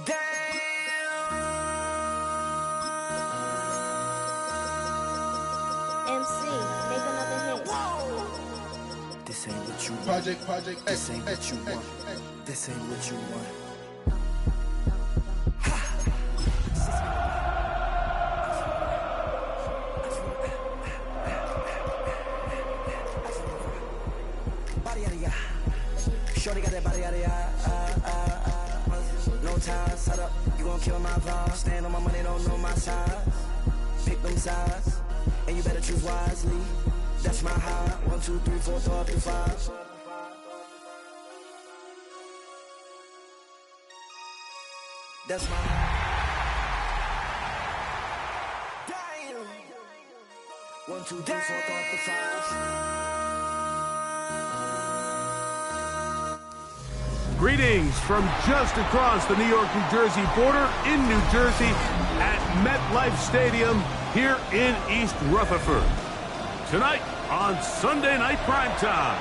Damn. MC, make another hit. This ain't what you want. Project This ain't what you want. This ain't what you want. Shorty got that body out of no ties, set up, you gon' kill my vibe. Stand on my money, don't know my size. Pick them sides, and you better choose wisely. That's my high. 1, 2, 3, 4, 5, 5. That's my damn. 1, 2, 3, 4, 5, 5. Greetings from just across the New York-New Jersey border in New Jersey at MetLife Stadium here in East Rutherford. Tonight on Sunday Night Primetime,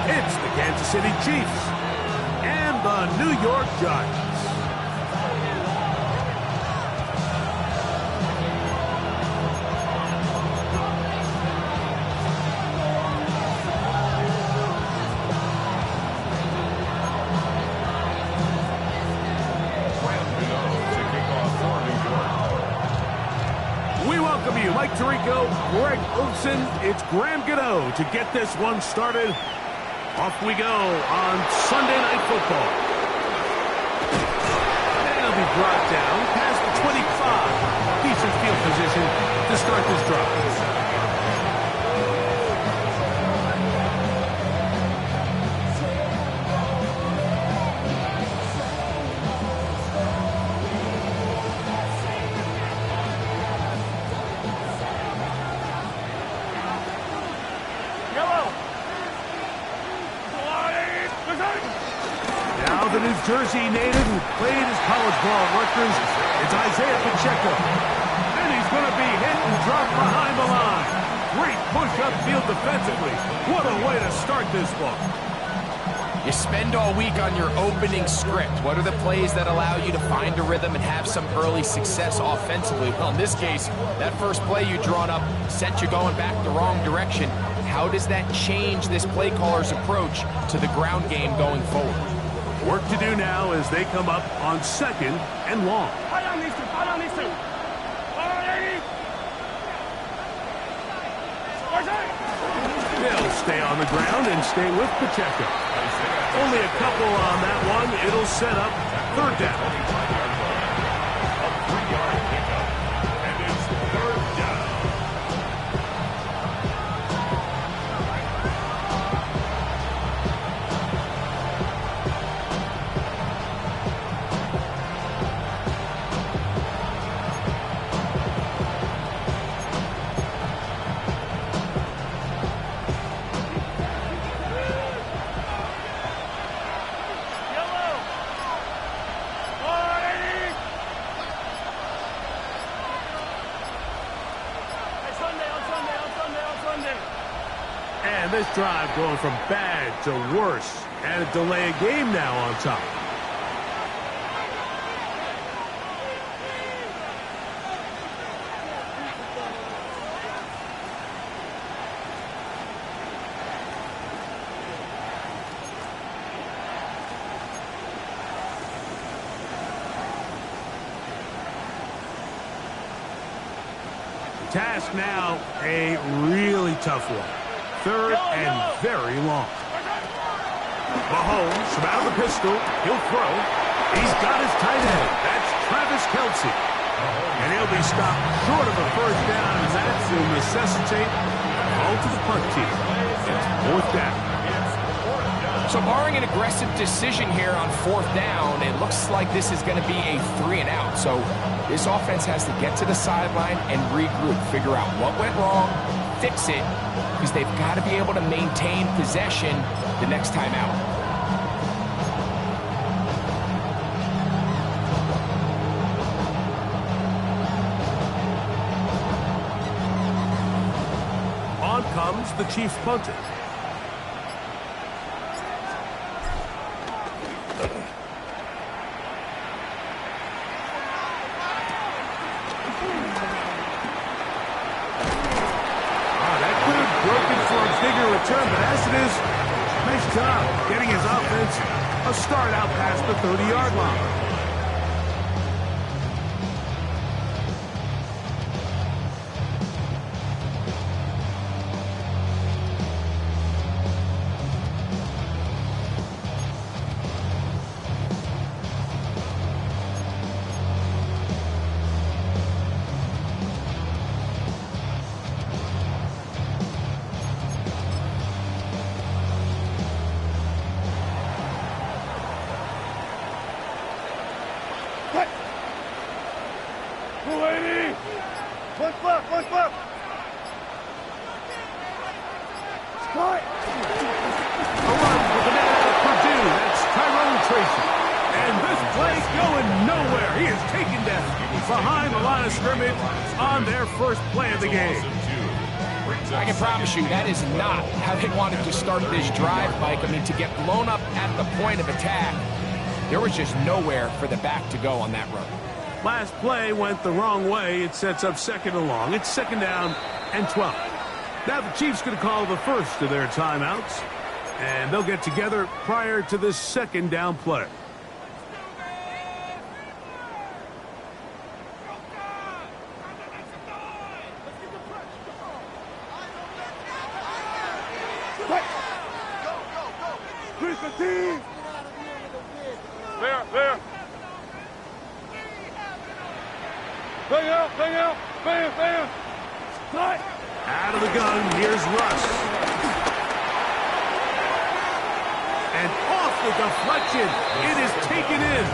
it's the Kansas City Chiefs and the New York Giants. Mike Tirico, Greg Olson, it's Graham Gano to get this one started. Off we go on Sunday Night Football. And it'll be brought down past the 25. Decent field position to start this drive. The New Jersey native who played his college ball at Rutgers, it's Isaiah Pacheco. And he's going to be hit and dropped behind the line. Great push upfield defensively. What a way to start this ball. You spend all week on your opening script. What are the plays that allow you to find a rhythm and have some early success offensively? Well, in this case, that first play you drawn up sent you going back the wrong direction. How does that change this play caller's approach to the ground game going forward? Work to do now as they come up on 2nd and long. They'll stay on the ground and stay with Pacheco. Only a couple on that one. It'll set up 3rd down. And this drive going from bad to worse. And a delay of game now on top. Task now, a really tough one. 3rd and very long. Mahomes from out of the pistol. He'll throw. He's got his tight end. That's Travis Kelce. And he'll be stopped short of a 1st down, and that will necessitate a call to the punt team. It's 4th down. So barring an aggressive decision here on 4th down, it looks like this is going to be a 3 and out. So this offense has to get to the sideline and regroup, figure out what went wrong, fix it, because they've got to be able to maintain possession the next time out. once the Chiefs punt it. That could have broken for a bigger return, but as it is, nice job getting his offense a start out past the 30-yard line. Behind the line of scrimmage on their first play of the game. I can promise you that is not how they wanted to start this drive, Mike. I mean, to get blown up at the point of attack, there was just nowhere for the back to go on that run. Last play went the wrong way. It sets up second and long. It's second down and 12. Now the Chiefs going to call the first of their timeouts, and they'll get together prior to this second down play. There. Bang out. Bam. Out of the gun, here's Russ. And off the deflection, it is taken in.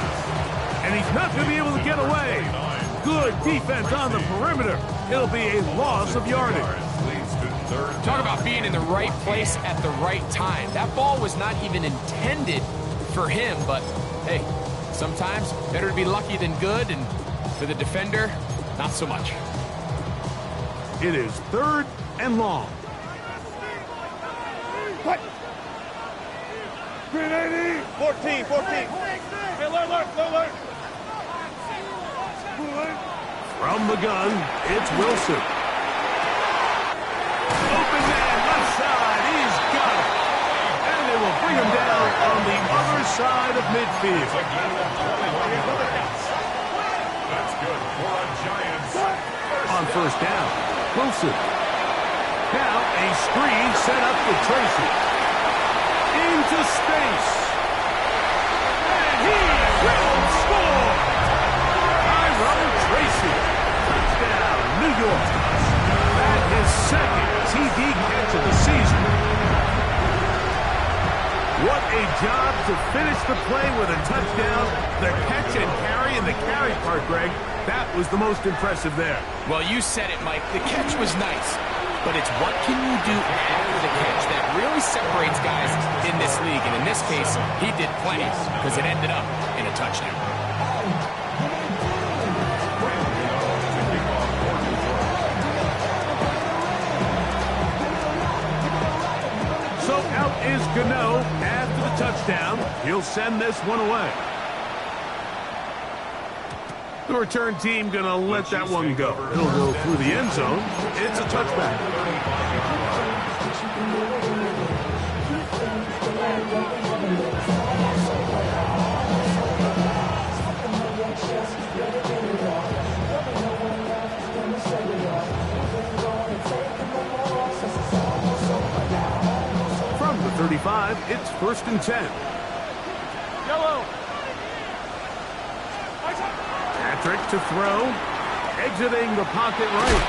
And he's not going to be able to get away. Good defense on the perimeter. It'll be a loss of yardage. Talk about being in the right place at the right time. That ball was not even intended for him, but hey, sometimes better to be lucky than good, and for the defender, not so much. It is third and long. What? 380. 14. Hey, alert. From the gun, it's Wilson. Open man, left side, he's got it. And they will bring him down on the other side of midfield. That's good for a Giants. On first down, Wilson. Now a screen set up for Tracy. Into space. And he will score. Tyrone Tracy. Touchdown, New York. That is second TD catch of the season. What a job to finish the play with a touchdown. The catch and carry, and the carry part, Greg, that was the most impressive there. Well, you said it, Mike. The catch was nice, but it's what can you do after the catch that really separates guys in this league. And in this case, he did plenty because it ended up in a touchdown. So out is Gano after the touchdown. He'll send this one away. The return team going to let that one go. It'll go through the end zone. It's a touchback. From the 35, it's 1st and 10. Yellow. Patrick to throw, exiting the pocket right.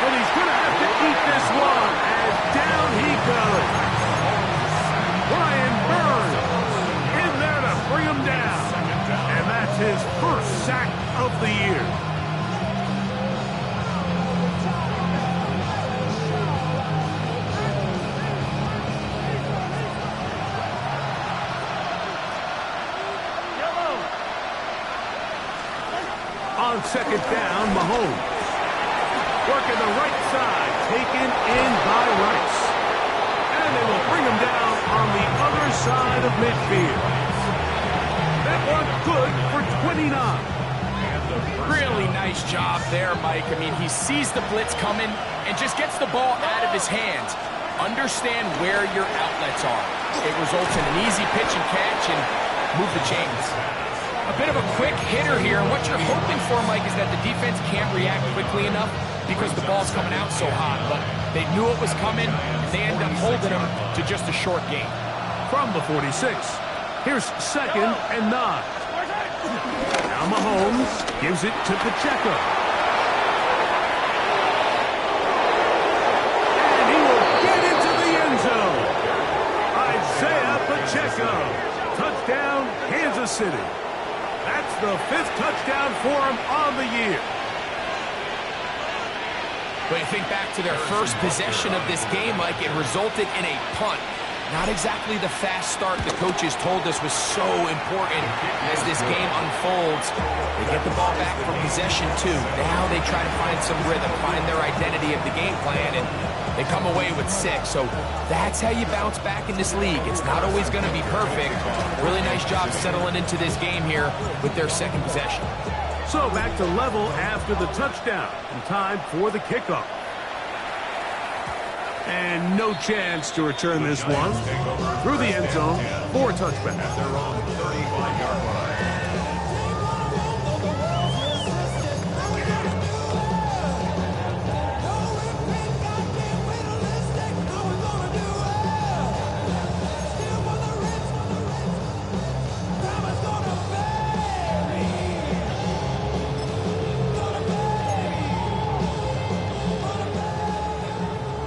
And he's going to have to eat this one, and down he goes. Brian Burns in there to bring him down. And that's his first sack of the year. On second down, Mahomes. Working the right side, taken in by Rice. And they will bring him down on the other side of midfield. That one good for 29. Really nice job there, Mike. I mean, he sees the blitz coming and just gets the ball out of his hands. Understand where your outlets are. It results in an easy pitch and catch and move the chains. A bit of a quick hitter here, and what you're hoping for, Mike, is that the defense can't react quickly enough because the ball's coming out so hot. But they knew it was coming, and they end up holding him to just a short gain. From the 46, here's 2nd and 9. Now Mahomes gives it to Pacheco. And he will get into the end zone. Isaiah Pacheco. Touchdown, Kansas City. That's the 5th touchdown for him on the year. But you think back to their first possession of this game, Mike, it resulted in a punt. Not exactly the fast start the coaches told us was so important as this game unfolds. They get the ball back from possession 2. Now they try to find some rhythm, find their identity of the game plan, and they come away with 6. So that's how you bounce back in this league. It's not always going to be perfect. Really nice job settling into this game here with their 2nd possession. So back to level after the touchdown. And time for the kickoff. And no chance to return this one. Through the end zone for a touchback. At their own 35-yard line.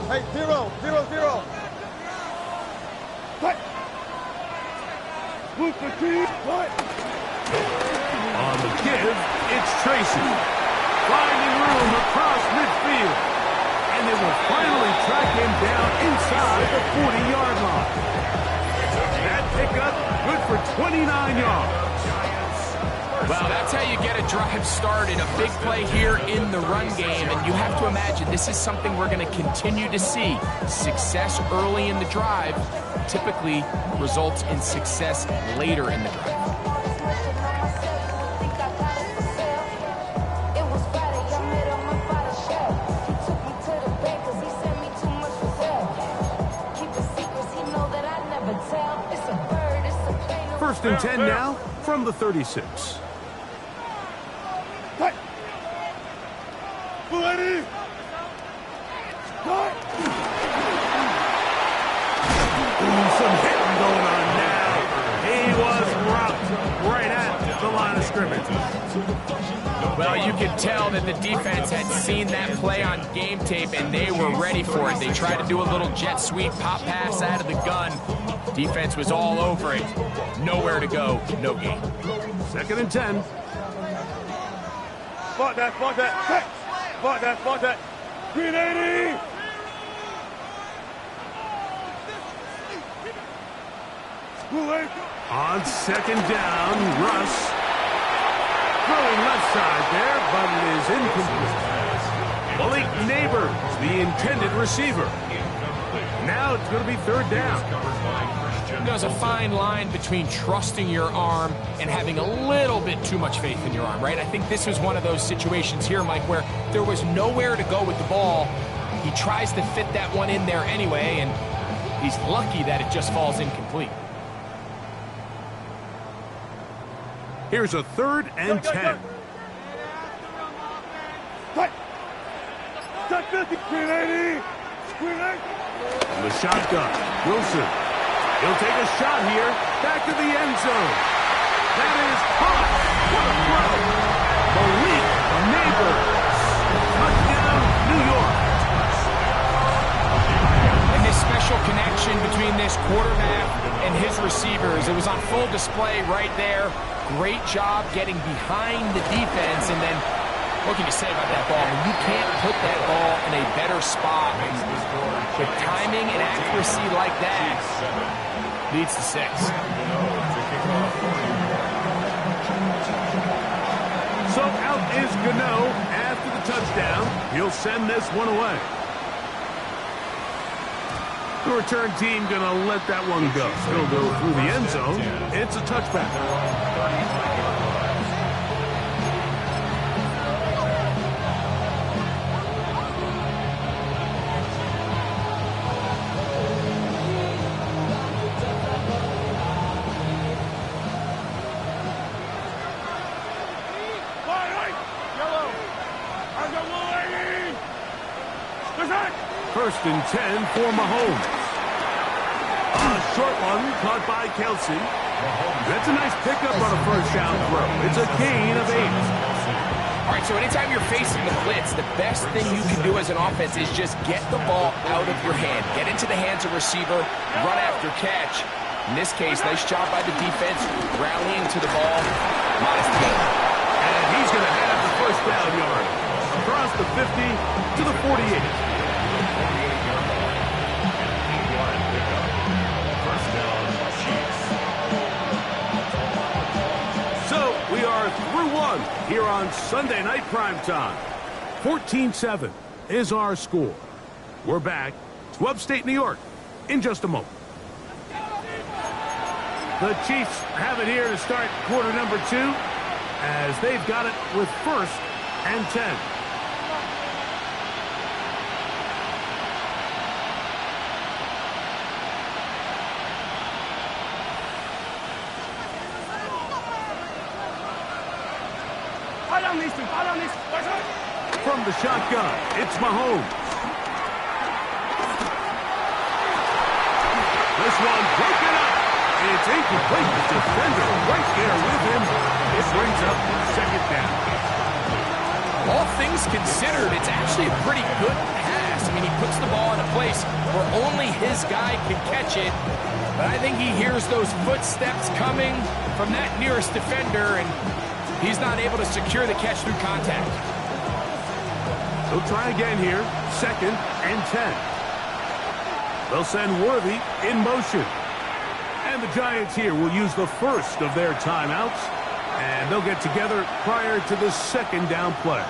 Hey, 0-0-0. Cut. Move the team. Cut. On the give, it's Tracy. Finding room across midfield. And they will finally track him down inside the 40-yard line. That pickup good for 29 yards. Well, that's how you get a drive started. A big play here in the run game, and you have to imagine this is something we're going to continue to see. Success early in the drive typically results in success later in the drive. First and 10 now from the 36. Cut. Ready. Cut. Some hitting going on now. He was rocked right at the line of scrimmage. Well, you could tell that the defense had seen that play on game tape, and they were ready for it. They tried to do a little jet sweep, pop pass out of the gun. Defense was all over it. Nowhere to go, no gain. 2nd and 10. Spot that, spot that. Cut. Spot that, spot that. 380. On 2nd down, Russ. Throwing left side there, but it is incomplete. Malik Neighbors, the intended receiver. Now it's going to be 3rd down. There's a fine line between trusting your arm and having a little bit too much faith in your arm, right? I think this was one of those situations here, Mike, where there was nowhere to go with the ball. He tries to fit that one in there anyway, and he's lucky that it just falls incomplete. Here's a 3rd and 10. Cut. Cut 50. 380. 380. The shotgun, Wilson. He'll take a shot here, back to the end zone. That is caught. What a throw. Malik Neighbors. Touchdown, New York. And this special connection between this quarterback and his receivers, it was on full display right there. Great job getting behind the defense, and then what can you say about that ball? I mean, you can't put that ball in a better spot. With timing and accuracy like that, leads to 6. So out is Gano after the touchdown. He'll send this one away. The return team going to let that one go. Still go through the end zone. It's a touchback. First and 10 for Mahomes. A short one caught by Kelsey. That's a nice pickup on a first down throw. It's a gain of 8. All right, so anytime you're facing the blitz, the best thing you can do as an offense is just get the ball out of your hand. Get into the hands of receiver, run after catch. In this case, nice job by the defense, rallying to the ball. Modest gain. And he's going to have the first down yard. Across the 50 to the 48. Through one here on Sunday Night Primetime. 14-7 is our score. We're back to upstate New York in just a moment. The Chiefs have it here to start quarter number 2 as they've got it with first and 10. From the shotgun, it's Mahomes. This one broken up. It's incomplete. The defender right there with him. It brings up second down. All things considered, it's actually a pretty good pass. I mean, he puts the ball in a place where only his guy can catch it. But I think he hears those footsteps coming from that nearest defender, and he's not able to secure the catch through contact. They'll try again here. Second and 10. They'll send Worthy in motion. And the Giants here will use the first of their timeouts. And they'll get together prior to the second down play.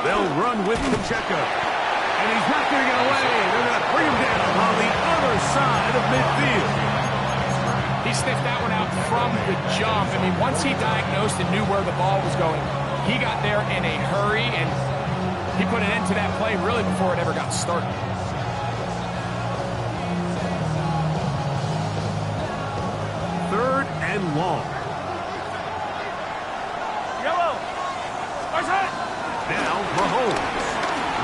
They'll run with Pacheco. And he's not going to get away. They're going to bring him down on the other side of midfield. He sniffed that one out from the jump. I mean, once he diagnosed and knew where the ball was going, he got there in a hurry, and he put an end to that play really before it ever got started. Third and long. Now Mahomes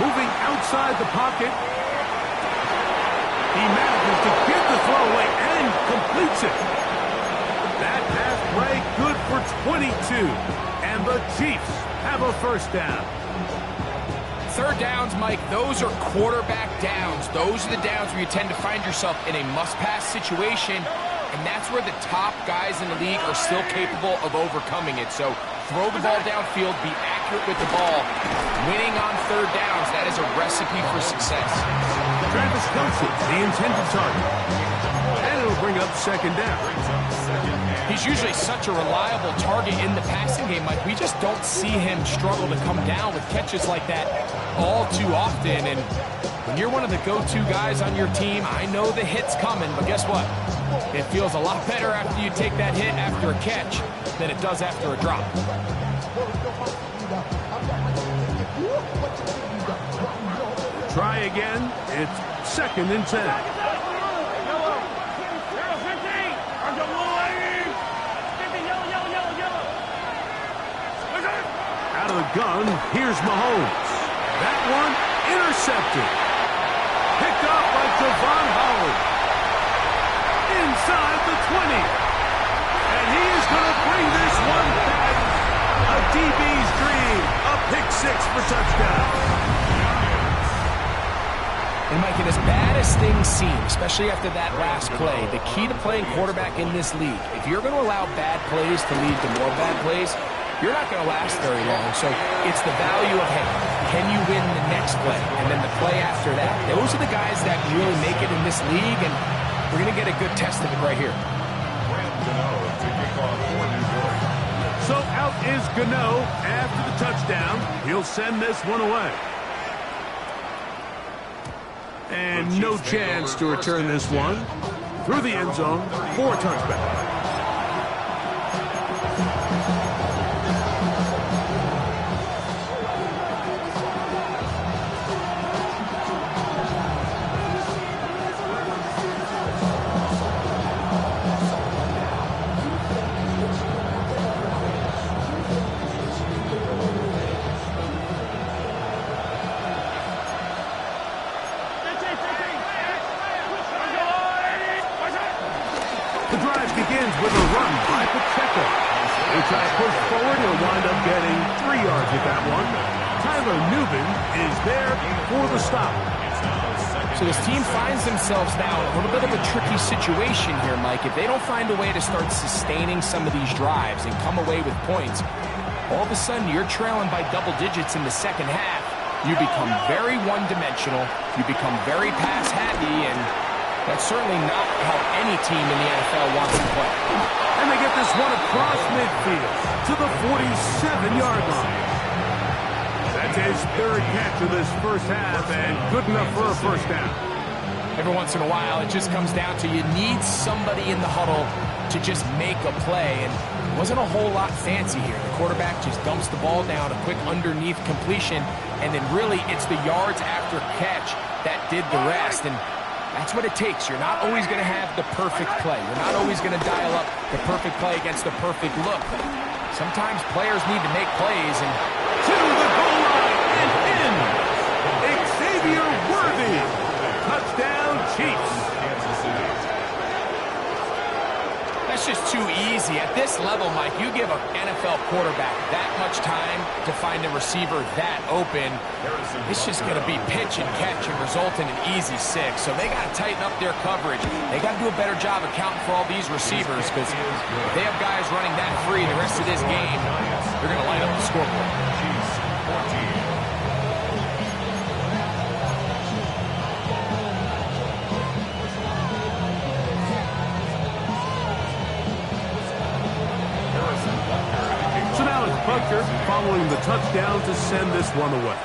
moving outside the pocket. He manages to get the throw away and completes it. That pass play good for 22. And the Chiefs have a first down. Third downs, Mike, those are quarterback downs. Those are the downs where you tend to find yourself in a must-pass situation, and that's where the top guys in the league are still capable of overcoming it. So throw the ball downfield, be accurate with the ball. Winning on third downs, that is a recipe for success. Travis Kelce, the intended target. And it'll bring up second down. He's usually such a reliable target in the passing game, Mike. We just don't see him struggle to come down with catches like that all too often. And when you're one of the go-to guys on your team, I know the hit's coming, but guess what? It feels a lot better after you take that hit after a catch than it does after a drop. Try again. It's second and 10. Out of the gun, here's Mahomes. That one intercepted. Picked up by Javon Holland. Inside the 20. And he is going to bring this one back. A DB's dream. A pick six for touchdown. And Mike, Mike, and as bad as things seem, especially after that last play, the key to playing quarterback in this league, if you're going to allow bad plays to lead to more bad plays, you're not going to last very long. So it's the value of, hey, can you win the next play? And then the play after that. Those are the guys that really make it in this league, and we're going to get a good test of it right here. So out is Gano after the touchdown. He'll send this one away. And no chance to return this one through the end zone for a touchback. The drive begins with a run by Pacheco. They try to push forward. He'll wind up getting 3 yards with that one. Tyler Nubin is there for the stop. So this team finds themselves now in a little bit of a tricky situation here, Mike. If they don't find a way to start sustaining some of these drives and come away with points, all of a sudden you're trailing by double digits in the second half. You become very one-dimensional. You become very pass-happy, and that's certainly not how any team in the NFL wants to play. And they get this one across midfield to the 47-yard line. That's his 3rd catch of this first half, and good enough for a first down. Every once in a while, it just comes down to you need somebody in the huddle to just make a play, and it wasn't a whole lot fancy here. The quarterback just dumps the ball down, a quick underneath completion, and then really it's the yards after catch that did the rest. And that's what it takes. You're not always going to have the perfect play. You're not always going to dial up the perfect play against the perfect look. Sometimes players need to make plays. And to the goal line and in. Xavier Worthy. Touchdown, Chiefs. That's just too easy. At this level, Mike, you give an NFL quarterback that much time to find a receiver that open, it's just going to be pitch and catch and result in an easy 6. So they got to tighten up their coverage. They got to do a better job accounting for all these receivers, because if they have guys running that free the rest of this game, they're going to light up the scoreboard. Butker following the touchdown to send this one away.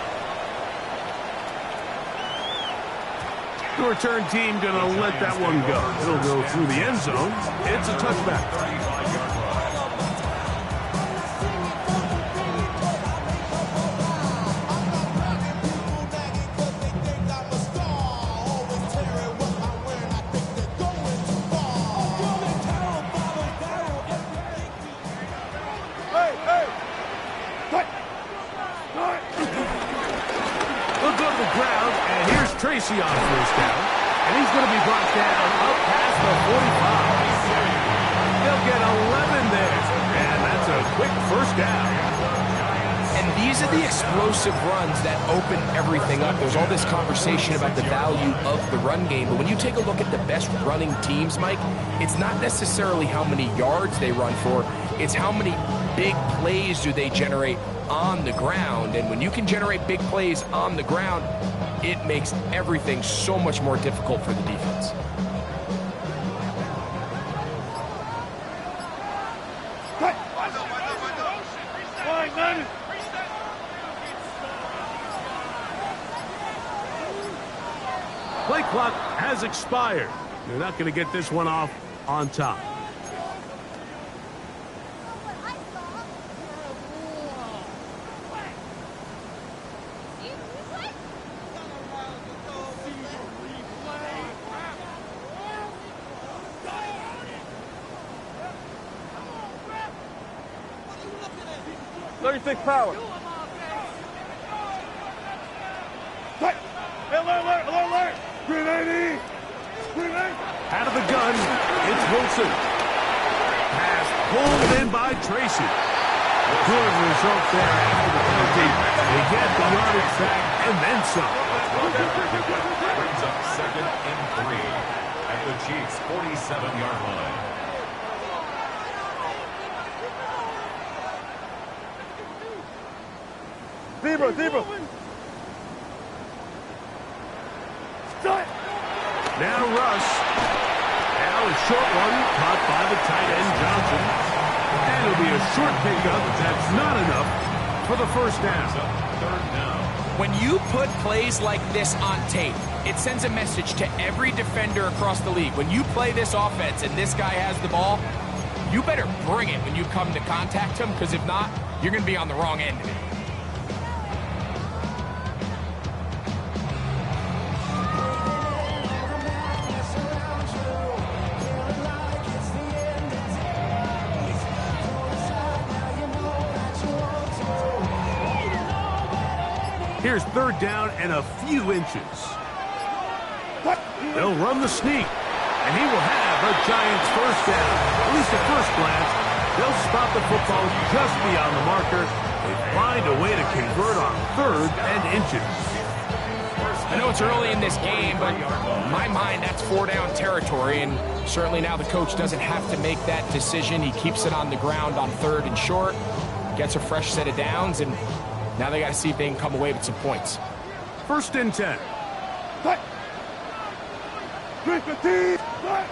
The return team going to let that one go. It'll go through the end zone. It's a touchback. Tracy on first down, and he's going to be brought down up past the 45. They'll get 11 there, and that's a quick first down. And these are the explosive runs that open everything up. There's all this conversation about the value of the run game, but when you take a look at the best running teams, Mike, it's not necessarily how many yards they run for, it's how many big plays do they generate on the ground. And when you can generate big plays on the ground, it makes everything so much more difficult for the defense. Play clock has expired. They're not going to get this one off on top. Power. Alert! Grenade! Out of the gun, it's Wilson. Pass pulled in by Tracy. Good result there after the penalty. They get the yardage back and then some. Brings up 2nd and 3 at the Chiefs' 47-yard line. Zebra. Start. Now Russ. Now a short one caught by the tight end Johnson. And it'll be a short pickup. That's not enough for the first down. 3rd down. When you put plays like this on tape, it sends a message to every defender across the league. When you play this offense and this guy has the ball, you better bring it when you come to contact him, because if not, you're going to be on the wrong end of it. Here's 3rd down and a few inches. They'll run the sneak, and he will have a Giants first down. At least at first glance, they'll stop the football just beyond the marker. They find a way to convert on 3rd and inches. I know it's early in this game, but in my mind, that's 4-down territory, and certainly now the coach doesn't have to make that decision. He keeps it on the ground on 3rd and short, gets a fresh set of downs, and now they got to see if they can come away with some points. 1st and 10. Cut. 3-15. That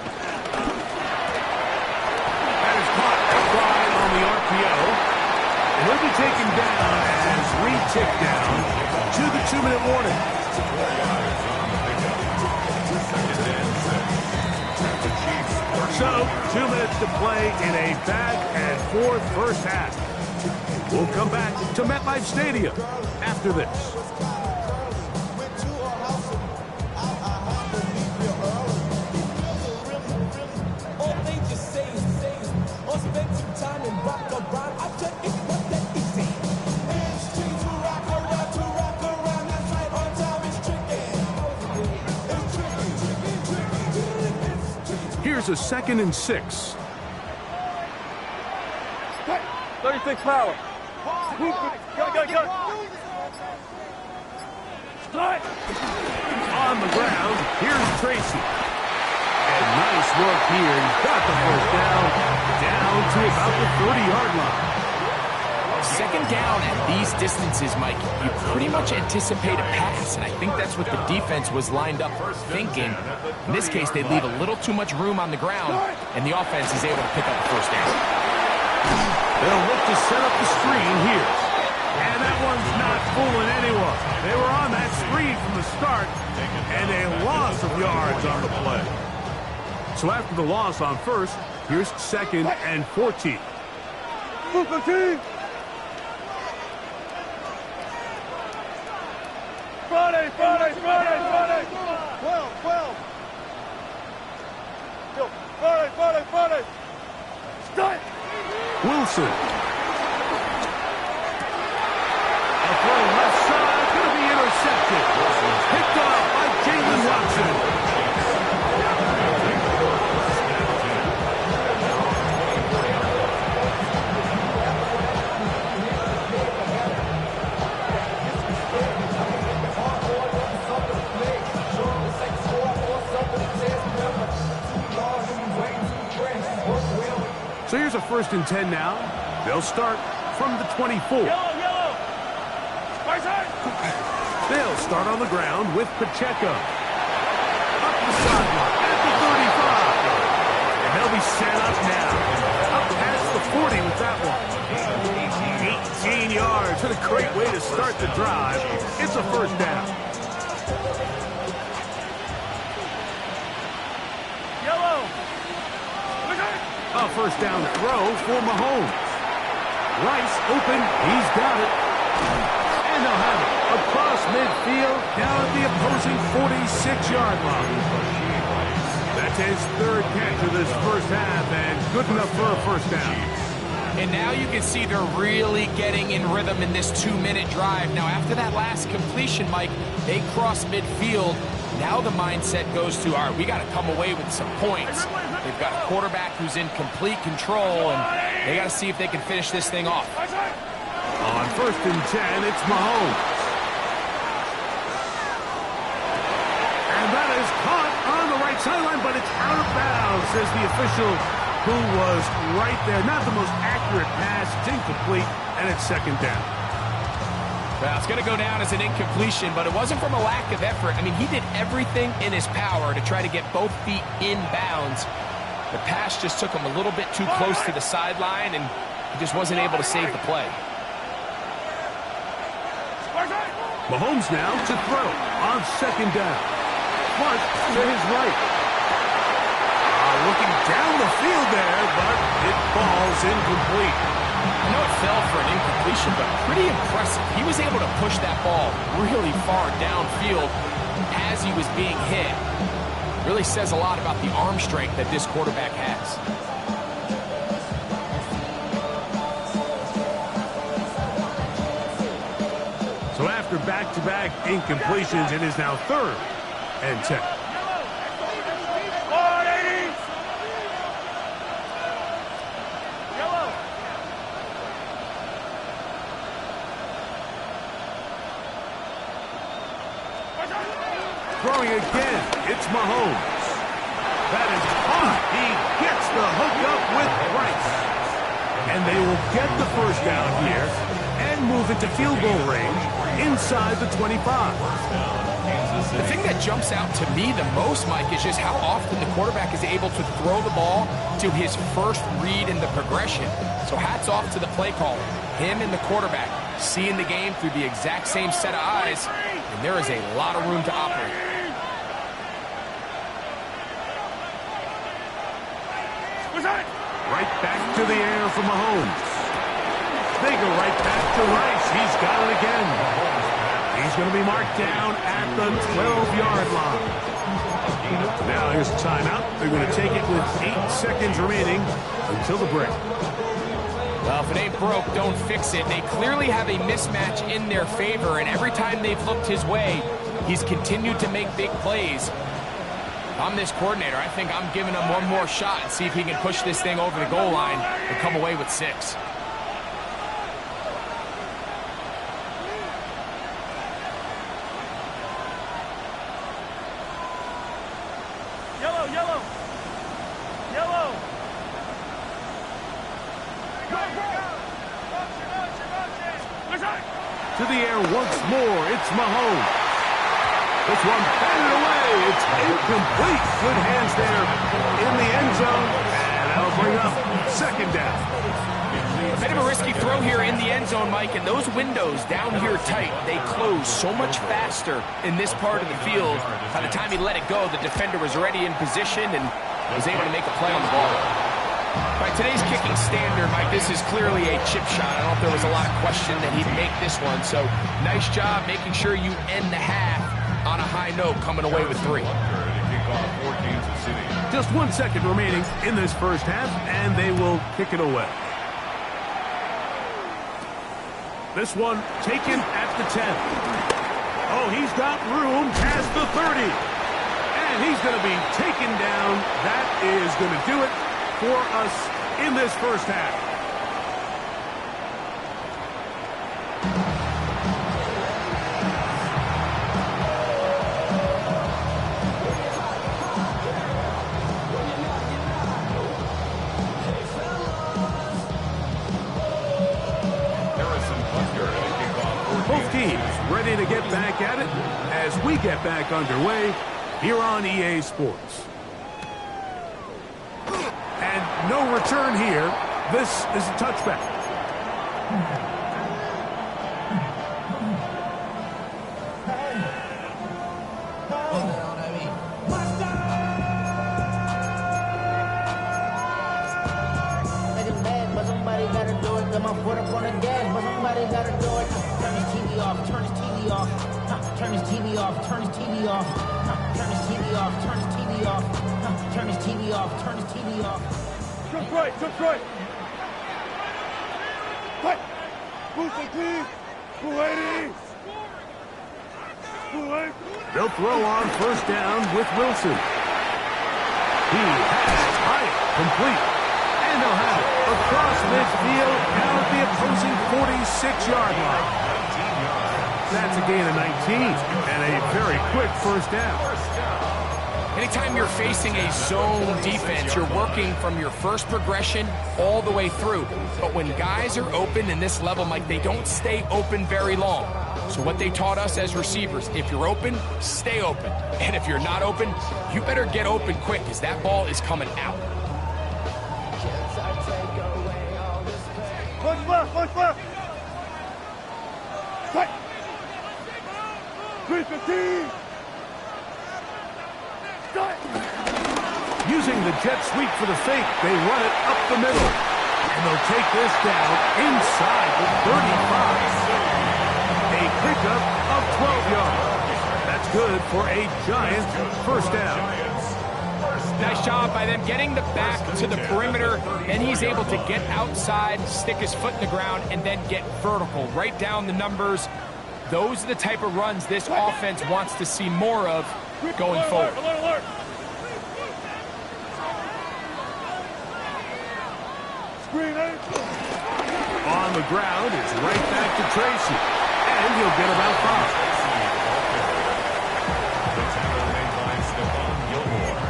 is caught outside on the RPO. And he'll be taken down as we tick down to the 2-minute warning. So, 2 minutes to play in a back-and-forth first half. We'll come back to MetLife Stadium after this. Here's a 2nd and 6. 36 power. Go. Start. On the ground, here's Tracy. And nice work here. He's got the first down to about the 30-yard line. 2nd down at these distances, Mike, you pretty much anticipate a pass, and I think that's what the defense was lined up thinking. In this case, they leave a little too much room on the ground, and the offense is able to pick up the first down. They'll look to set up the screen here. And that one's not fooling anyone. They were on that screen from the start, and a loss of yards on the play. So after the loss on 1st, here's 2nd and 14. Friday. 12. Go. Friday. Start. Wilson. A throw left side, going to be intercepted. Picked off by Jalen Watson. So here's a 1st and 10 now. They'll start from the 24. Yellow. They'll start on the ground with Pacheco. Up the sideline at the 35. And they'll be set up now. Up past the 40 with that one. 18 yards. What a great way to start the drive. It's a first down. A first down throw for Mahomes. Rice open. He's got it. And they'll have it across midfield down at the opposing 46-yard line. That's his 3rd catch of this first half and good enough for a first down. And now you can see they're really getting in rhythm in this 2-minute drive. Now, after that last completion, Mike, they cross midfield. Now the mindset goes to, all right, we got to come away with some points. They've got a quarterback who's in complete control, and They got to see if they can finish this thing off. On 1st and 10, it's Mahomes. And that is caught on the right sideline, but it's out of bounds, says the official who was right there. Not the most accurate pass. It's incomplete, and it's 2nd down. Well, it's going to go down as an incompletion, but it wasn't from a lack of effort. I mean, he did everything in his power to try to get both feet in bounds. The pass just took him a little bit too close to the sideline, and he just wasn't able to save the play. Mahomes now to throw on 2nd down. Clark to his right. Looking down the field there, but it falls incomplete. I know it fell for an incompletion, but pretty impressive. He was able to push that ball really far downfield as he was being hit. Really says a lot about the arm strength that this quarterback has. So after back-to-back incompletions, it is now 3rd and 10. Throwing again, it's Mahomes. That is caught. He gets the hook up with Rice. And they will get the 1st down here and move into field goal range inside the 25. The thing that jumps out to me the most, Mike, is just how often the quarterback is able to throw the ball to his first read in the progression. So hats off to the play caller. Him and the quarterback seeing the game through the exact same set of eyes, and there is a lot of room to operate. Right back to the air for Mahomes. They go right back to Rice. He's got it again. He's going to be marked down at the 12-yard line. Now here's a timeout. They're going to take it with 8 seconds remaining until the break. Well, if it ain't broke, don't fix it. They clearly have a mismatch in their favor, and every time they've looked his way, he's continued to make big plays. If I'm this coordinator, I think I'm giving him one more shot and see if he can push this thing over the goal line and come away with 6. To the air once more, it's Mahomes. This one batted away. It's incomplete. Good hands there in the end zone. And that'll bring up 2nd down. A bit of a risky throw here in the end zone, Mike, and those windows down here tight, they close so much faster in this part of the field. By the time he let it go, the defender was already in position and was able to make a play on the ball. By today's kicking standard, Mike, this is clearly a chip shot. I don't know if there was a lot of question that he'd make this one. So nice job making sure you end the half on a high note, coming away with 3. Just 1 second remaining in this first half, and they will kick it away. This one taken at the 10. Oh, he's got room past the 30. And he's going to be taken down. That is going to do it for us in this first half. Both teams ready to get back at it as we get back underway here on EA Sports. And no return here. This is a touchback. Somebody gotta do it. Got my foot up on the gas, but somebody gotta do it. Turn his TV off. Turn his TV off. Turn his TV off. Turn his TV off. Turn his TV off. Turn his TV off. Turn his TV off. Turn his TV off. Jump right. Jump right. Cut. Boost the team. 280. 280. They'll throw on first down with Wilson. He has it complete. And they'll have it. across midfield, down at the opposing 46-yard line. That's a gain of 19, and a very quick first down. Anytime you're facing a zone defense, you're working from your first progression all the way through. But when guys are open in this level, Mike, they don't stay open very long. So what they taught us as receivers, if you're open, stay open. And if you're not open, you better get open quick, because that ball is coming out. Punch left, punch left. Tight. 315. Using the jet sweep for the fake, they run it up the middle. And they'll take this down inside the 35. A pickup of 12 yards. That's good for a giant first down. Nice job by them getting the back to the perimeter. Then he's able to get outside, stick his foot in the ground, and then get vertical. Right down the numbers. Those are the type of runs this offense wants to see more of going forward. Alert. Screen eight. On the ground, it's right back to Tracy. And he'll get about 5. The tackle made by Stephon Gilmore.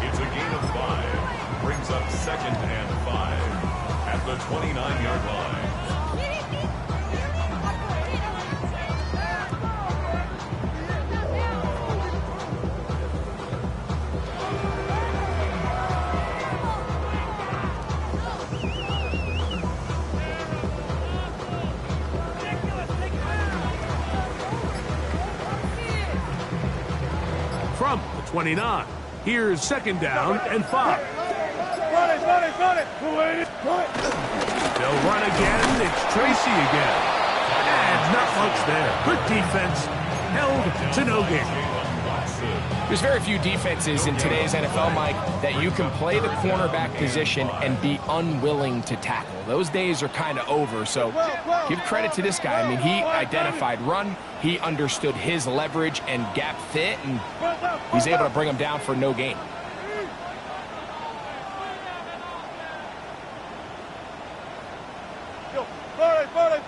It's a gain of 5. Brings up 2nd and 5 at the 29-yard line. From the 29, here's 2nd down and 5. Run it. They'll run again. It's Tracy again. And not much there. Good defense. Held to no gain. There's very few defenses in today's NFL, Mike, that you can play the cornerback position and be unwilling to tackle. Those days are kind of over, so give credit to this guy. I mean, he identified run, he understood his leverage and gap fit, and he's able to bring him down for no gain.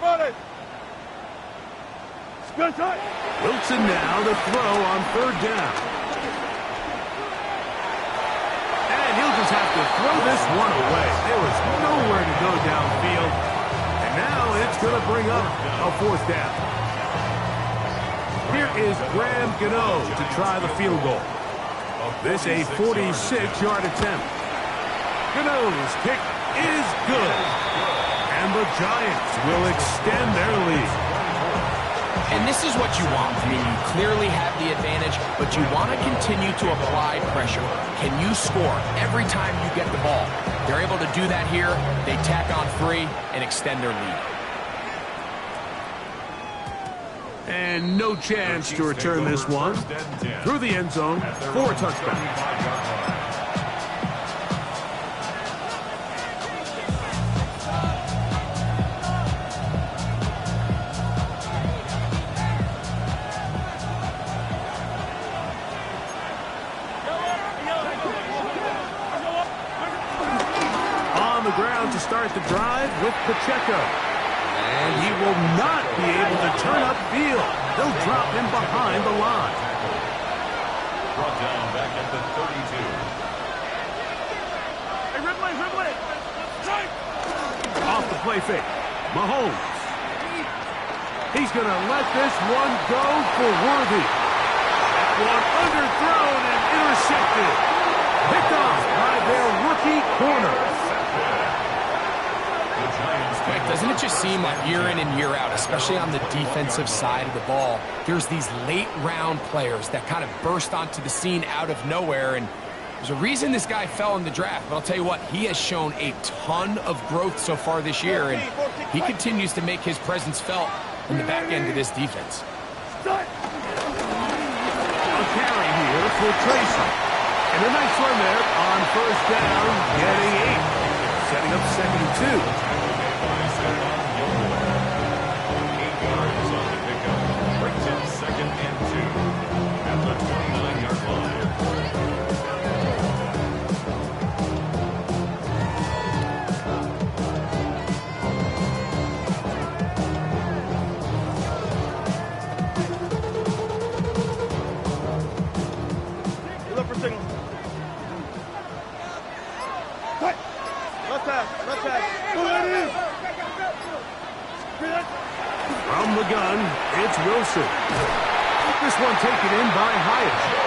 Run it. Spin tight. Wilson now to throw on 3rd down. And he'll just have to throw this one away. There was nowhere to go downfield. And now it's going to bring up a 4th down. Here is Graham Gano to try the field goal. This a 46-yard attempt. Gano's kick is good. And the Giants will extend their lead. And this is what you want. I mean, you clearly have the advantage, but you want to continue to apply pressure. Can you score every time you get the ball? They're able to do that here. They tack on 3 and extend their lead. And no chance to return this one. Through the end zone for a touchdown. Ground to start the drive with Pacheco. And he will not be able to turn upfield. They'll drop him behind the line. Brought down back at the 32. Hey, Ripley. Strike. Off the play fake. Mahomes. He's going to let this one go for Worthy. That one underthrown and intercepted. Picked off by their rookie corner. Mike, doesn't it just seem like year in and year out, especially on the defensive side of the ball, there's these late-round players that kind of burst onto the scene out of nowhere, and there's a reason this guy fell in the draft, but I'll tell you what, he has shown a ton of growth so far this year, and he continues to make his presence felt in the back end of this defense. A carry here for Tracy. And a nice run there on 1st down, getting 8. Setting up 2nd and 2. for signal. Tight. Left side, left side. Go ahead. From the gun, it's Wilson. This one taken in by Hyatt.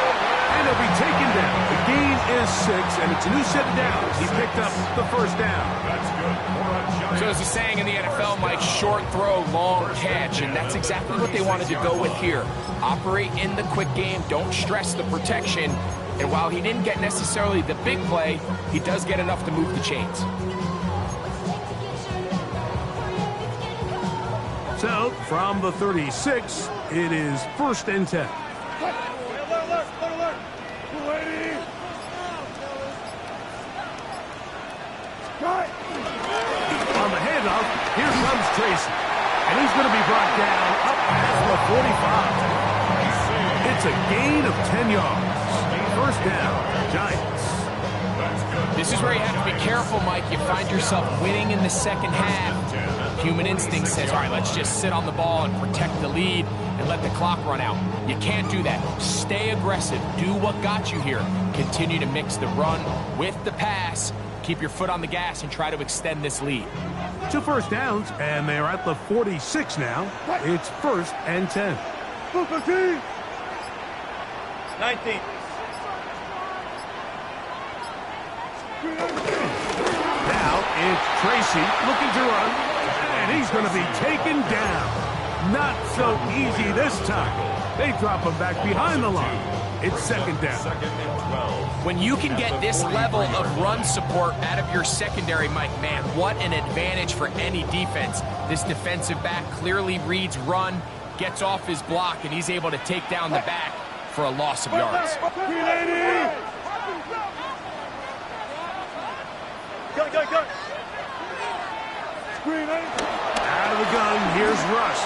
And he'll be taken down. The gain is 6, and it's a new set of downs. He picked up the first down. That's good for a giant. So as the saying in the NFL, Mike, short throw, long catch, and that's exactly what they wanted to go with here. Operate in the quick game, don't stress the protection, and while he didn't get necessarily the big play, he does get enough to move the chains. So, from the 36, it is 1st and 10. On the handoff, here comes Tracy. And he's going to be brought down up past the 45. It's a gain of 10 yards. 1st down, Giants. This is where you have to be careful, Mike. You find yourself winning in the second half. Human instinct says, all right, let's just sit on the ball and protect the lead and let the clock run out. You can't do that. Stay aggressive. Do what got you here. Continue to mix the run with the pass. Keep your foot on the gas and try to extend this lead. 2 first downs, and they're at the 46 now. It's 1st and 10. 19. Now it's Tracy looking to run, and he's going to be taken down. Not so easy this time. They drop him back behind the line. It's 2nd down. 2nd and 12. When you can get this level of run support out of your secondary, Mike, man, what an advantage for any defense. This defensive back clearly reads run, gets off his block, and he's able to take down the back for a loss of yards. Go. Out of the gun, here's Russ.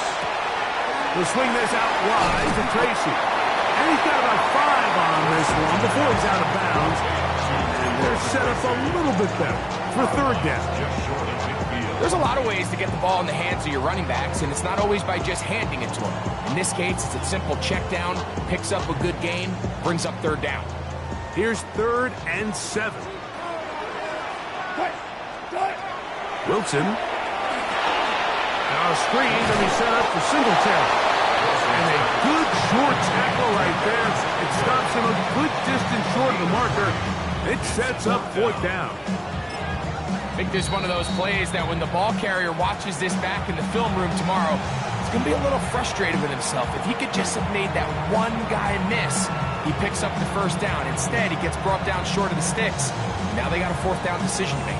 We'll swing this out wide to Tracy. And he's got about 5 on this one before he's out of bounds. And they're set up a little bit better for 3rd down. There's a lot of ways to get the ball in the hands of your running backs, and it's not always by just handing it to them. In this case, it's a simple check down, picks up a good gain, brings up 3rd down. Here's 3rd and 7. Wilson. Now a screen, and he's set up for Singletary. And a good short tackle right there. It stops him a good distance short of the marker. It sets up 4th down. I think this is one of those plays that when the ball carrier watches this back in the film room tomorrow, he's going to be a little frustrated with himself. If he could just have made that one guy miss, he picks up the 1st down. Instead, he gets brought down short of the sticks. Now they got a 4th down decision to make.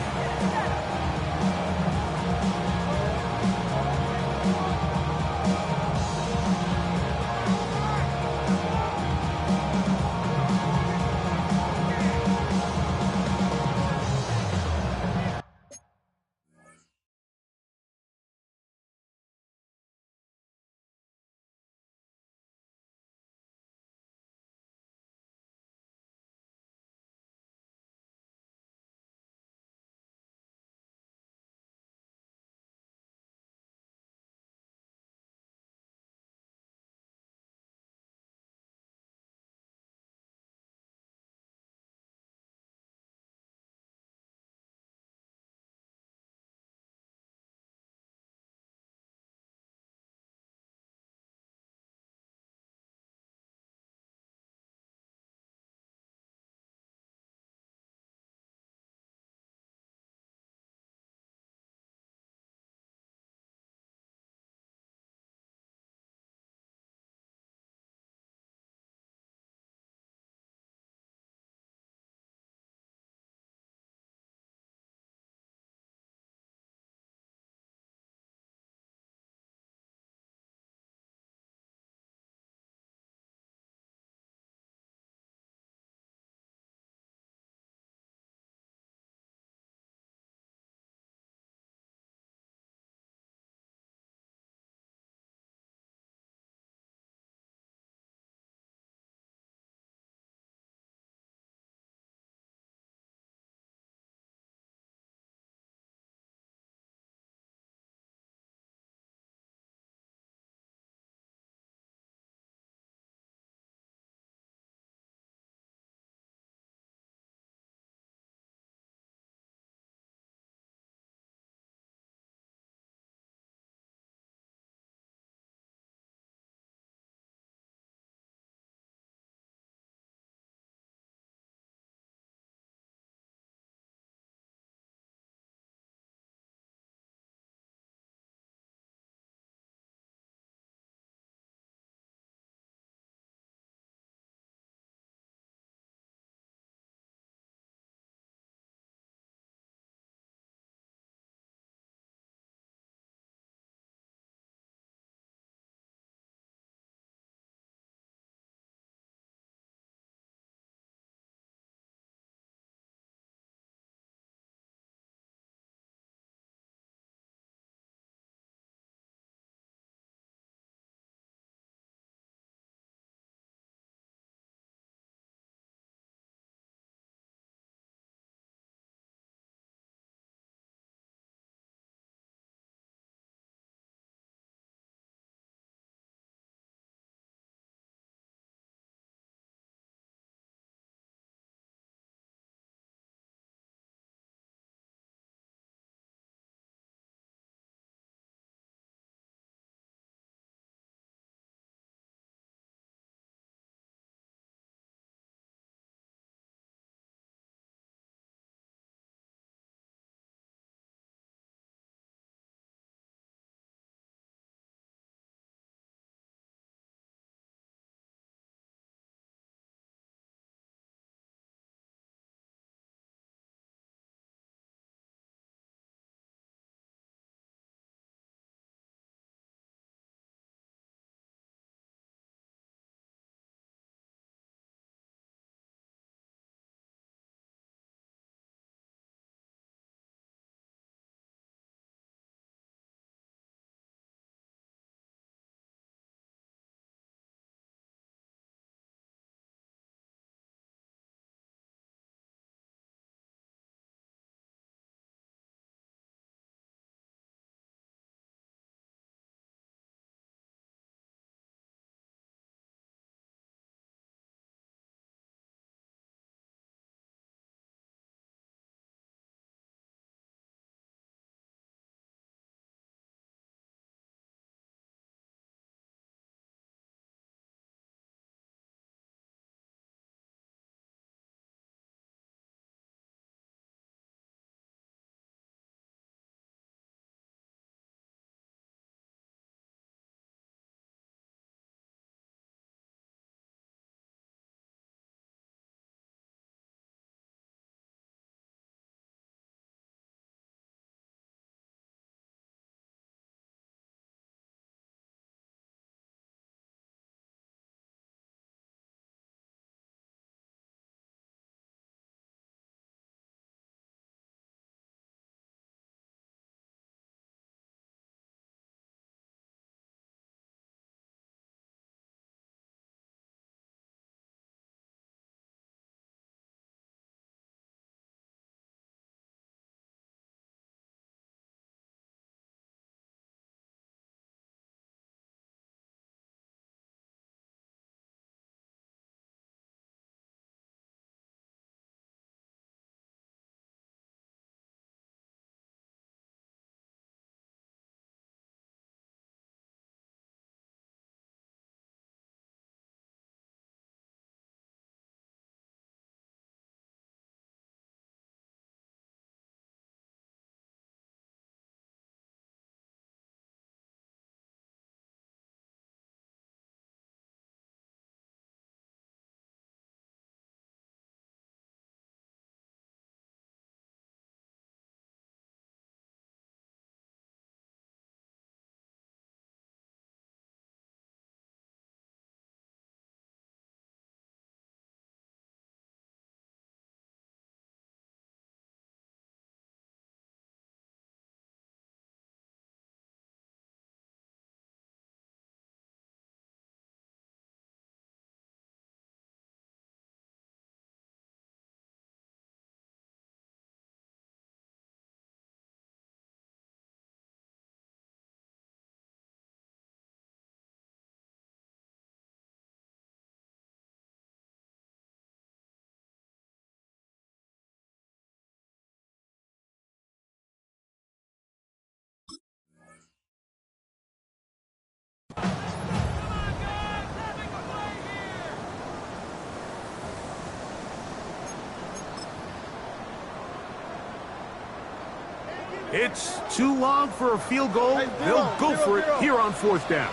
It's too long for a field goal. They'll go for it here on 4th down.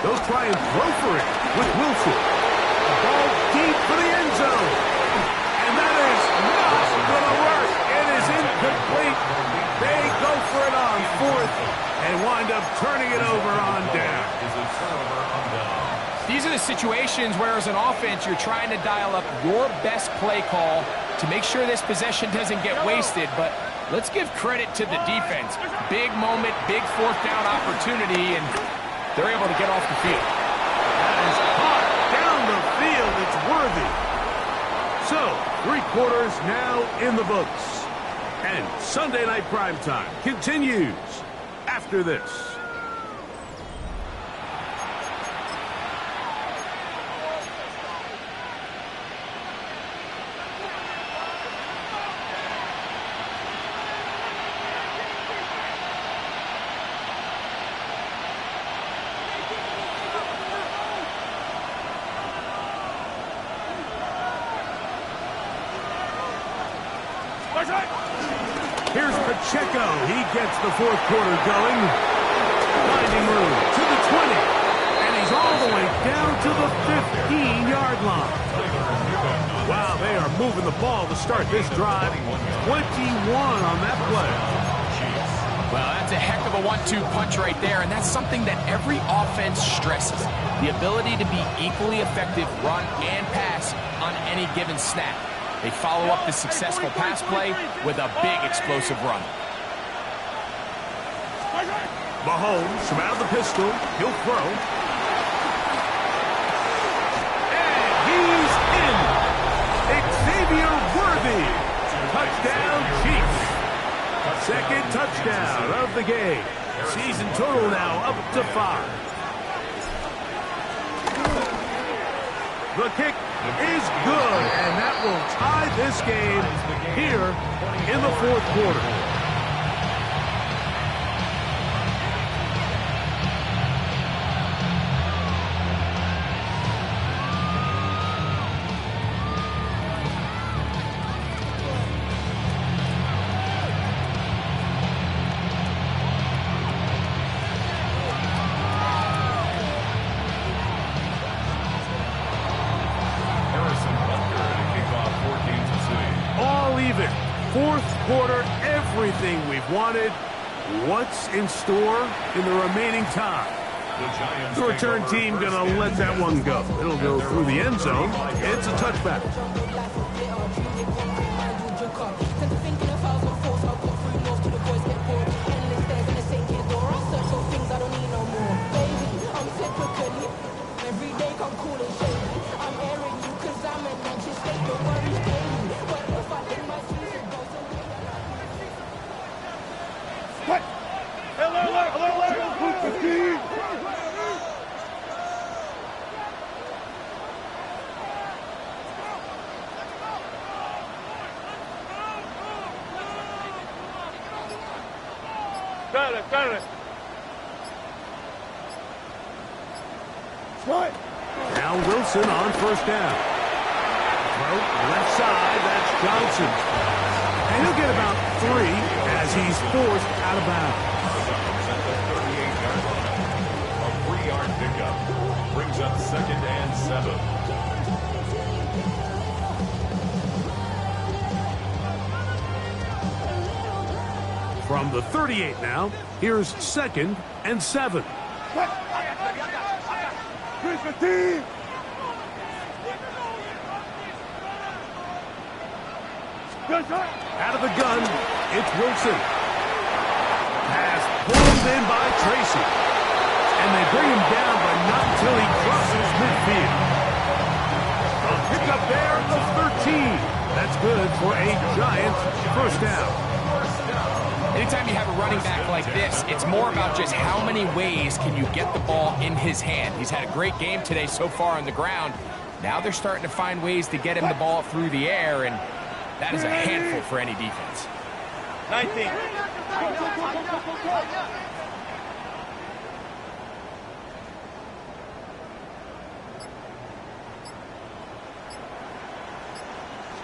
They'll try and throw for it with Wilson. The ball deep for the end zone. And that is not going to work. It is incomplete. They go for it on 4th and wind up turning it over on down. These are the situations where, as an offense, you're trying to dial up your best play call to make sure this possession doesn't get wasted. But let's give credit to the defense. Big moment, big 4th down opportunity, and they're able to get off the field. That is hot down the field. It's worthy. So, 3 quarters now in the books. And Sunday Night Primetime continues after this. Here's Pacheco. He gets the 4th quarter going. Finding room to the 20. And he's all the way down to the 15-yard line. Wow, they are moving the ball to start this drive. 21 on that play. Well, that's a heck of a 1-2 punch right there, and that's something that every offense stresses. The ability to be equally effective run and pass on any given snap. They follow up the successful pass play with a big explosive run. Mahomes from out of the pistol. He'll throw. And he's in. Xavier Worthy. Touchdown Chiefs. 2nd touchdown of the game. Season total now up to 5. The kick is good, and that will tie this game here in the 4th quarter. Even. 4th quarter, everything we've wanted. What's in store in the remaining time? The return team going to let that one go. It'll go through the end zone. It's a touchback. Got it. Right. Now Wilson on 1st down. Throw left side, that's Johnson. And he'll get about 3 as he's forced out of bounds. A 3-yard pickup brings up 2nd and 7. From the 38 now, here's 2nd and 7. Out of the gun, it's Wilson. Pass pulled in by Tracy. And they bring him down, but not until he crosses midfield. A pickup there of 13. That's good for a Giant 1st down. Anytime you have a running back like this, it's more about just how many ways can you get the ball in his hand. He's had a great game today so far on the ground. Now they're starting to find ways to get him the ball through the air, and that is a handful for any defense. 19.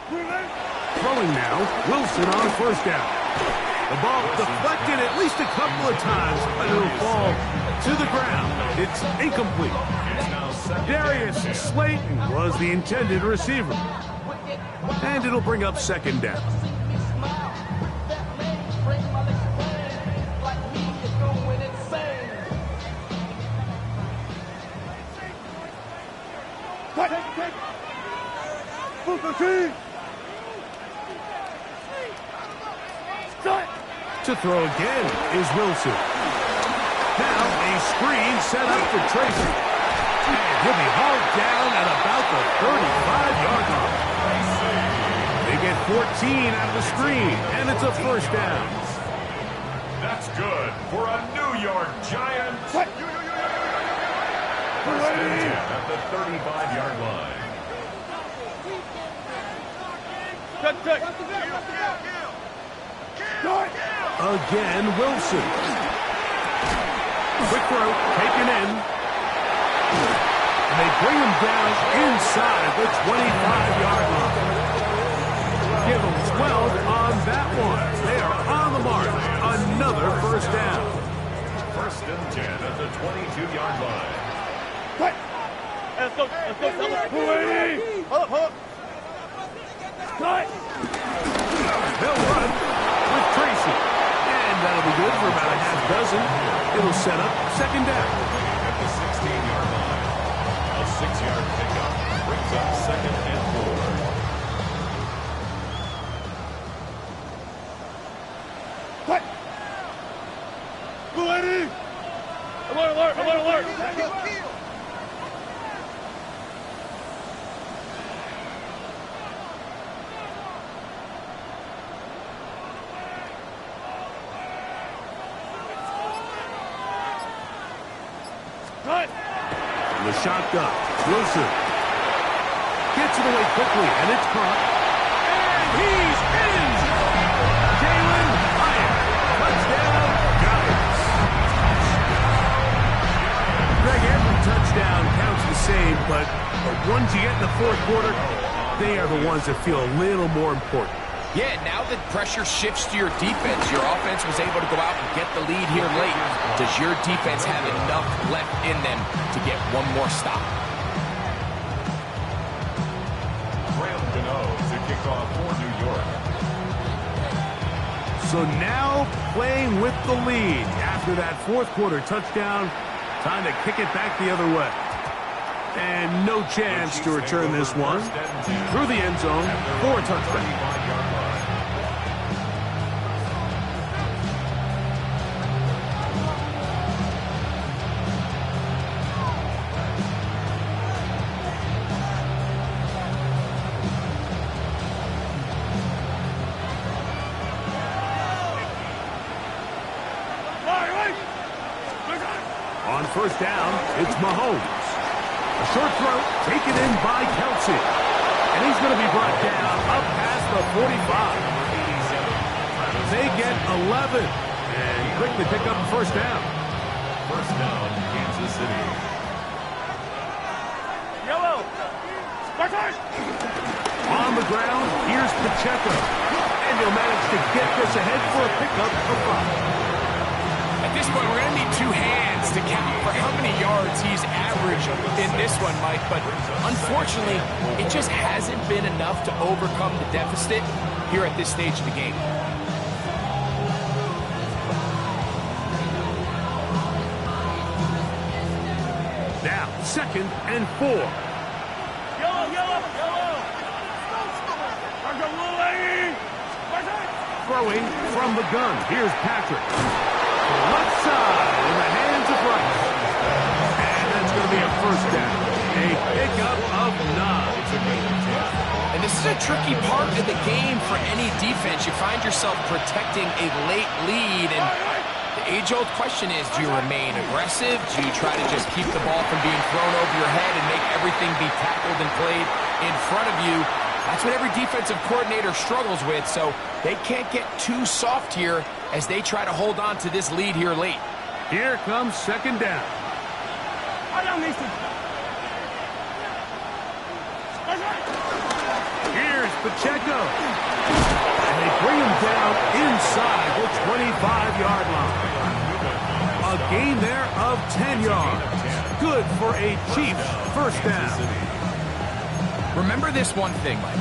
Throwing now, Wilson on first down. The ball deflected at least a couple of times, but it'll fall to the ground. It's incomplete. Darius Slayton was the intended receiver. And it'll bring up second down. To throw again is Wilson. Now a screen set up for Tracy. And he'll be hauled down at about the 35-yard line. They get 14 out of the screen, and it's a first down. That's good for a New York Giants. First and 10 at the 35-yard line. Again, Wilson. Quick throw, taken in. And they bring him down inside the 25-yard line. Give them 12 on that one. They are on the mark. Another first down. First and 10 at the 22-yard line. Let's go. Hold up. They'll run with Tracy. And that'll be good for about a half dozen. It'll set up second down. At the 16-yard line. A 6-yard pickup brings up second and 4. Alert! The shotgun. Wilson gets it away quickly, and it's caught. And he's in! Jalen Hyatt. Touchdown, Giants. Greg, every touchdown counts the same, but the ones you get in the fourth quarter, they are the ones that feel a little more important. Yeah, now that pressure shifts to your defense, your offense was able to go out and get the lead here late. Does your defense have enough left in them to get one more stop? Graham Gano to kick off for New York. So now playing with the lead after that fourth quarter touchdown, time to kick it back the other way. And no chance to return this one through the end zone for a touchdown. On first down, it's Mahomes. A short throw taken in by Kelsey. And he's going to be brought down up past the 45. They get 11. And quickly pick up first down. First down, Kansas City. Yellow. On the ground, here's Pacheco. And he'll manage to get this ahead for a pickup of 5. At this point, we're going to need two hands to count for how many yards he's averaged in this one, Mike. But unfortunately, it just hasn't been enough to overcome the deficit here at this stage of the game. Now, second and 4. Yellow. Throwing from the gun. Here's Patrick. Left side in the hands of Rice. And that's going to be a first down. A pickup of 9. And this is a tricky part of the game for any defense. You find yourself protecting a late lead, and the age-old question is, do you remain aggressive? Do you try to just keep the ball from being thrown over your head and make everything be tackled and played in front of you? That's what every defensive coordinator struggles with, so they can't get too soft here as they try to hold on to this lead here late. Here comes second down. Here's Pacheco. And they bring him down inside the 25-yard line. A gain there of 10 yards. Good for a Chiefs first down. Remember this one thing, Mike.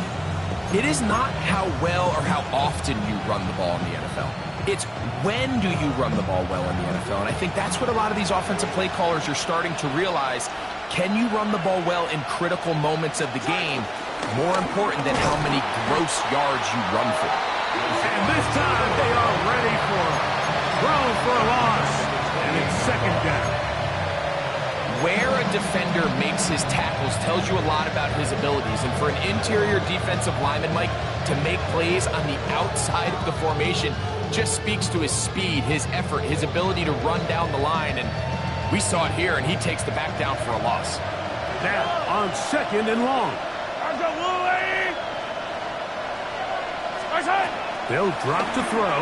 It is not how well or how often you run the ball in the NFL. It's when do you run the ball well in the NFL. And I think that's what a lot of these offensive play callers are starting to realize. Can you run the ball well in critical moments of the game? More important than how many gross yards you run for. And this time they are ready for it. Thrown for a loss. And it's second down. Where a defender makes his tackles tells you a lot about his abilities. And for an interior defensive lineman, Mike, to make plays on the outside of the formation just speaks to his speed, his effort, his ability to run down the line. And we saw it here, and he takes the back down for a loss. Now on second and long. They'll drop to throw.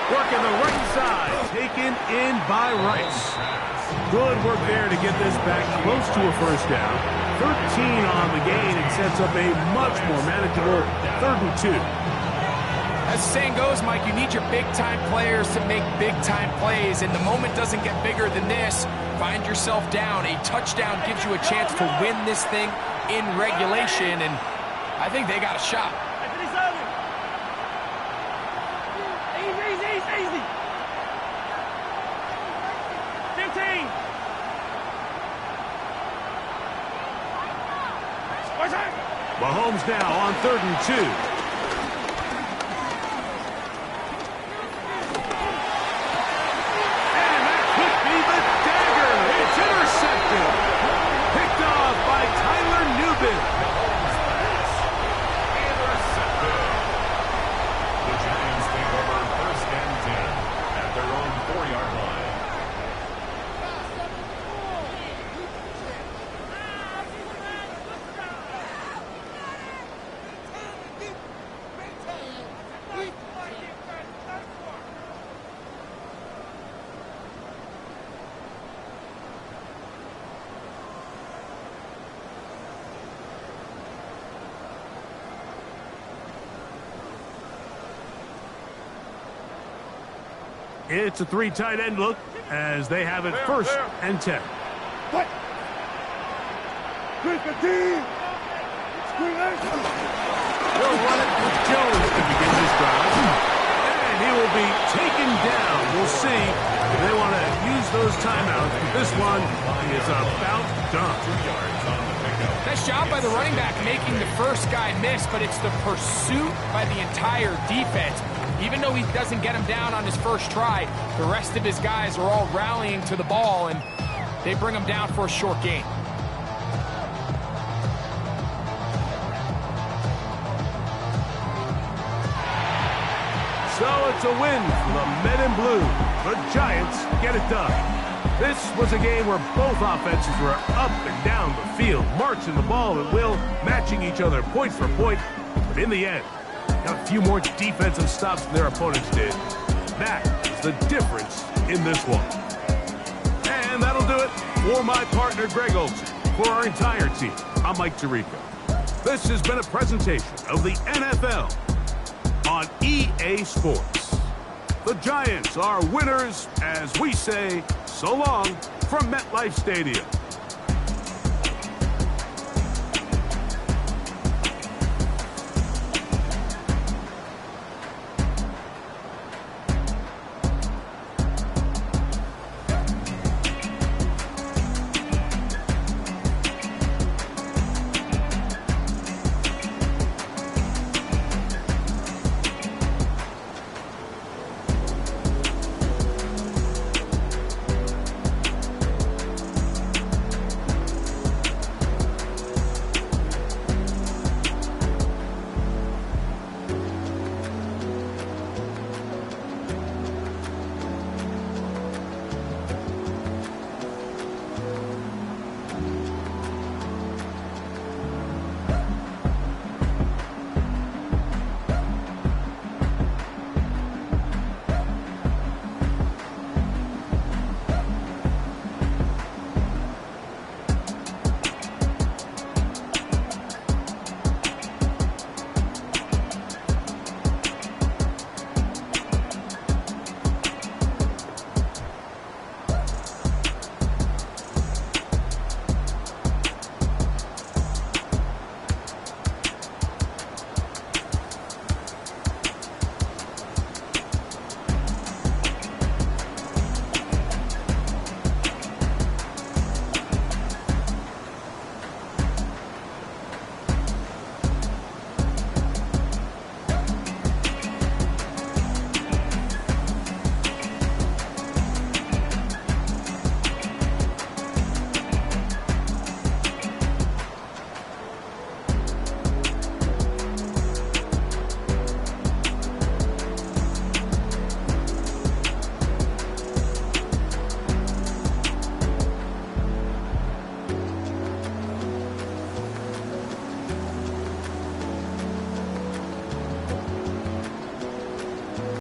Working the right side. Taken in by Rice. Good work there to get this back close to a first down. 13 on the gain. It sets up a much more manageable 3rd and 2. As the saying goes, Mike, you need your big-time players to make big-time plays, and the moment doesn't get bigger than this. Find yourself down. A touchdown gives you a chance to win this thing in regulation, and I think they got a shot. Easy. 15. Mahomes now on 3rd and 2. And that could be the dagger. It's intercepted. Picked off by Tyler Nubin. Intercepted. The Giants take over 1st and 10 at their own 4-yard line. It's a 3 tight end look as they have it 1st and 10. What? Quick, a team! They'll run it with Jones to begin this drive. And he will be taken down. We'll see if they want to use those timeouts. But this one is about done. 2 yards on the pickup. Nice job by the running back making the first guy miss, but it's the pursuit by the entire defense. Even though he doesn't get him down on his first try, the rest of his guys are all rallying to the ball, and they bring him down for a short gain. So it's a win for the Men in Blue. The Giants get it done. This was a game where both offenses were up and down the field, marching the ball at will, matching each other point for point. But in the end, got a few more defensive stops than their opponents did. That is the difference in this one. And that'll do it for my partner, Greg Olsen. For our entire team, I'm Mike Tirico. This has been a presentation of the NFL on EA Sports. The Giants are winners as we say so long from MetLife Stadium.